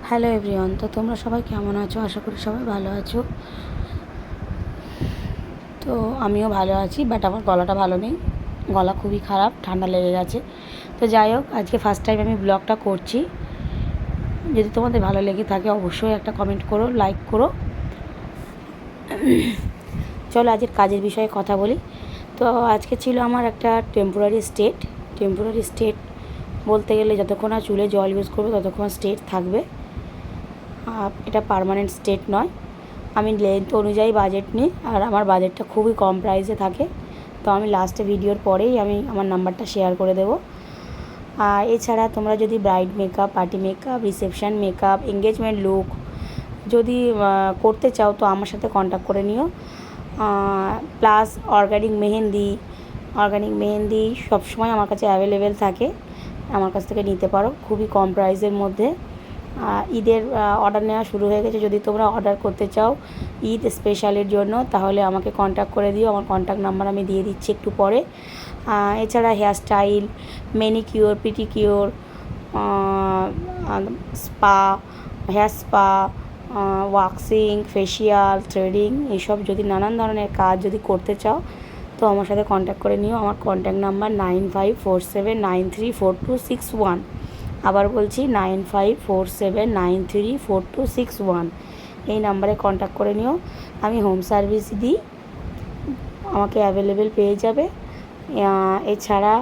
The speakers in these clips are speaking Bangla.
হ্যালো এভরিওয়ান, তো তোমরা সবাই কেমন আছো? আশা করি সবাই ভালো আছো। তো আমিও ভালো আছি, বাট আমার গলাটা ভালো নেই, গলা খুবই খারাপ, ঠান্ডা লেগে গেছে। তো যাই হোক, আজকে ফার্স্ট টাইম আমি ব্লগটা করছি। যদি তোমাদের ভালো লেগে থাকে অবশ্যই একটা কমেন্ট করো, লাইক করো। চলো আজকের কাজের বিষয়ে কথা বলি। তো আজকে ছিল আমার একটা টেম্পোরারি স্টেট বলতে গেলে যতক্ষণ আর চুলে জল ইউজ করবে ততক্ষণ স্টেট থাকবে, এটা পার্মানেন্ট স্টেট নয়। আমি লেন্থ অনুযায়ী বাজেট নিই, আর আমার বাজেটটা খুবই কম প্রাইসে থাকে। তো আমি লাস্টে ভিডিওর পরেই আমি আমার নাম্বারটা শেয়ার করে দেবো। আর এছাড়া তোমরা যদি bride makeup, party makeup, reception makeup, engagement look যদি করতে চাও তো আমার সাথে কন্ট্যাক্ট করে নিও। প্লাস অর্গানিক মেহেন্দি সবসময় আমার কাছে অ্যাভেলেবেল থাকে, আমার কাছ থেকে নিতে পারো খুবই কম প্রাইসের মধ্যে। ঈদের অর্ডার নেওয়া শুরু হয়ে গেছে, যদি তোমরা অর্ডার করতে চাও ঈদ স্পেশালের জন্য তাহলে আমাকে কন্ট্যাক্ট করে দিও, আমার কন্ট্যাক্ট নাম্বার আমি দিয়ে দিচ্ছি একটু পরে। এছাড়া hair style, manicure, pedicure, spa, hair spa, waxing, facial, threading, এইসব যদি নানান ধরনের কাজ যদি করতে চাও তো আমার সাথে কন্ট্যাক্ট করে নিও। আমার কন্ট্যাক্ট নাম্বার 9547934261। আবার বলছি 9547934261, এই নাম্বারে কন্ট্যাক্ট করে নিও। আমি হোম সার্ভিস দিই, আমাকে অ্যাভেলেবেল পেয়ে যাবে। এছাড়া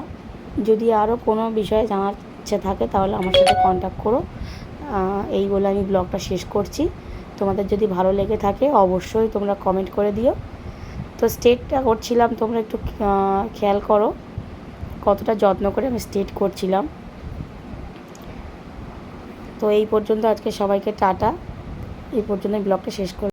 যদি আরও কোনো বিষয়ে জানার ইচ্ছে থাকে তাহলে আমার সাথে কন্ট্যাক্ট করো। এই বলে আমি ব্লগটা শেষ করছি। তোমাদের যদি ভালো লেগে থাকে অবশ্যই তোমরা কমেন্ট করে দিও। তো স্টেটটা করছিলাম, তোমরা একটু খেয়াল করো কতটা যত্ন করে আমি স্টেট করছিলাম। তো এই পর্যন্ত আজকে সবাইকে টাটা, এই পর্যন্ত ব্লগটা শেষ করলাম।